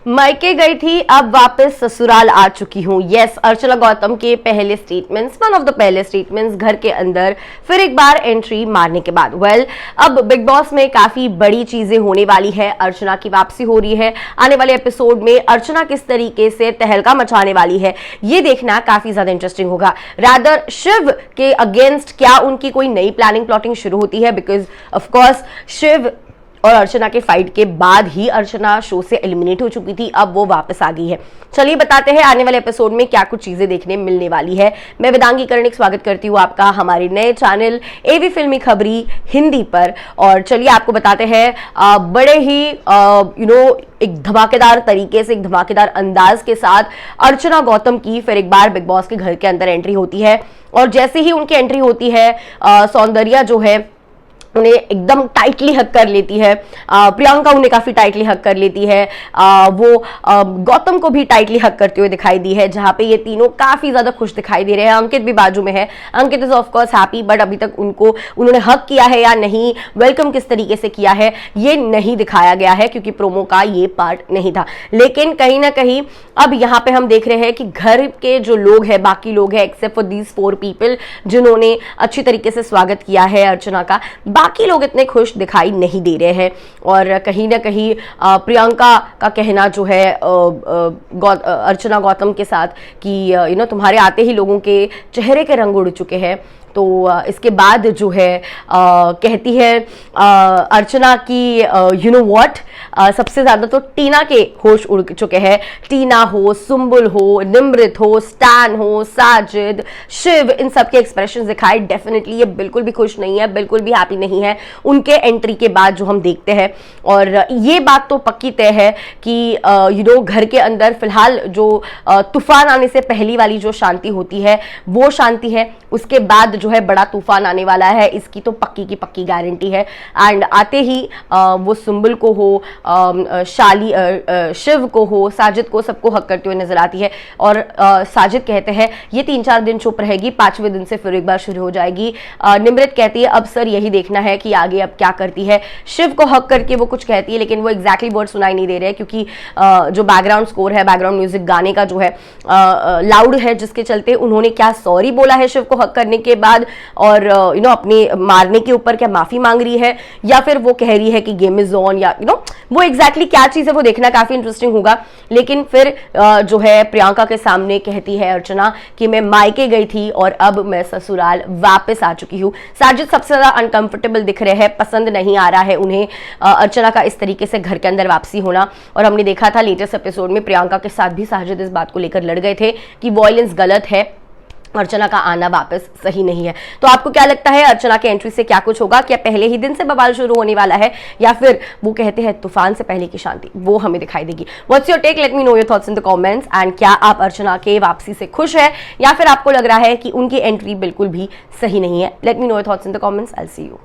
मायके गई थी, अब वापस ससुराल आ चुकी हूँ। यस, अर्चना गौतम के पहले स्टेटमेंट्स, वन ऑफ द पहले स्टेटमेंट्स घर के अंदर फिर एक बार एंट्री मारने के बाद अब बिग बॉस में काफी बड़ी चीजें होने वाली है। अर्चना की वापसी हो रही है। आने वाले एपिसोड में अर्चना किस तरीके से तहलका मचाने वाली है, ये देखना काफी ज्यादा इंटरेस्टिंग होगा। रादर शिव के अगेंस्ट क्या उनकी कोई नई प्लानिंग प्लॉटिंग शुरू होती है, बिकॉज ऑफ कोर्स शिव और अर्चना के फाइट के बाद ही अर्चना शो से एलिमिनेट हो चुकी थी, अब वो वापस आ गई है। चलिए बताते हैं आने वाले एपिसोड में क्या कुछ चीजें देखने मिलने वाली है। मैं वेदांगी कर्णिक स्वागत करती हूँ आपका हमारे नए चैनल एवी फिल्मी खबरी हिंदी पर। और चलिए आपको बताते हैं बड़े ही एक धमाकेदार तरीके से, एक धमाकेदार अंदाज के साथ अर्चना गौतम की फिर एक बार बिग बॉस के घर के अंदर एंट्री होती है। और जैसे ही उनकी एंट्री होती है, सौंदर्या जो है उन्हें एकदम टाइटली हक कर लेती है, प्रियंका उन्हें काफी टाइटली हक कर लेती है, वो गौतम को भी टाइटली हक करते हुए दिखाई दी है, जहां पे ये तीनों काफी ज्यादा खुश दिखाई दे रहे हैं। अंकित भी बाजू में है। Ankit is of course happy, but अभी तक उन्होंने हक किया है या नहीं, वेलकम किस तरीके से किया है, ये नहीं दिखाया गया है क्योंकि प्रोमो का ये पार्ट नहीं था। लेकिन कहीं ना कहीं अब यहाँ पे हम देख रहे हैं कि घर के जो लोग हैं, बाकी लोग हैं एक्सेप्ट फॉर दीज 4 पीपल जिन्होंने अच्छी तरीके से स्वागत किया है अर्चना का, बाकी लोग इतने खुश दिखाई नहीं दे रहे हैं। और कहीं ना कहीं प्रियंका का कहना जो है अर्चना गौतम के साथ कि तुम्हारे आते ही लोगों के चेहरे के रंग उड़ चुके हैं, तो इसके बाद जो है कहती है अर्चना की व्हाट, सबसे ज्यादा तो टीना के होश उड़ चुके हैं। टीना हो, सुम्बुल हो, निमृत हो, स्टैन हो, साजिद, शिव, इन सब के एक्सप्रेशन दिखाए। डेफिनेटली ये बिल्कुल भी खुश नहीं है, बिल्कुल भी हैप्पी नहीं है उनके एंट्री के बाद जो हम देखते हैं। और ये बात तो पक्की तय है कि घर के अंदर फिलहाल जो तूफान आने से पहली वाली जो शांति होती है वो शांति है, उसके बाद जो है बड़ा तूफान आने वाला है, इसकी तो पक्की की पक्की गारंटी है। एंड आते ही वो सुम्बुल को हो, शिव को हो, साजिद को, सबको हक करते हुए नजर आती है। और साजिद कहते हैं ये 3-4 दिन चुप रहेगी, 5वें दिन से फिर एक बार शुरू हो जाएगी। निमृत कहती है अब सर यही देखना है कि आगे अब क्या करती है। शिव को हक करके वो कुछ कहती है, लेकिन वो एग्जैक्टली वर्ड सुनाई नहीं दे रहे क्योंकि जो बैकग्राउंड स्कोर है, बैकग्राउंड म्यूजिक गाने का जो है लाउड है, जिसके चलते उन्होंने क्या सॉरी बोला है शिव को हक करने के बाद, और अपने मारने के ऊपर क्या माफी मांग रही है, या फिर वो कह रही है कि गेम इज ऑन, या वो एग्जैक्टली क्या चीज है वो देखना काफी इंटरेस्टिंग होगा। लेकिन फिर जो है प्रियंका के सामने कहती है अर्चना कि मैं मायके गई थी और अब मैं ससुराल वापस आ चुकी हूँ। साजिद सबसे ज्यादा अनकंफर्टेबल दिख रहे हैं, पसंद नहीं आ रहा है उन्हें अर्चना का इस तरीके से घर के अंदर वापसी होना। और हमने देखा था लेटेस्ट एपिसोड में प्रियंका के साथ भी साजिद इस बात को लेकर लड़ गए थे कि वॉयलेंस गलत है, अर्चना का आना वापस सही नहीं है। तो आपको क्या लगता है अर्चना के एंट्री से क्या कुछ होगा? क्या पहले ही दिन से बवाल शुरू होने वाला है, या फिर वो कहते हैं तूफान से पहले की शांति, वो हमें दिखाई देगी? What's your take? Let me know your thoughts in the comments. And क्या आप अर्चना के वापसी से खुश है, या फिर आपको लग रहा है कि उनकी एंट्री बिल्कुल भी सही नहीं है? Late me know your thoughts in the comments. I will see you.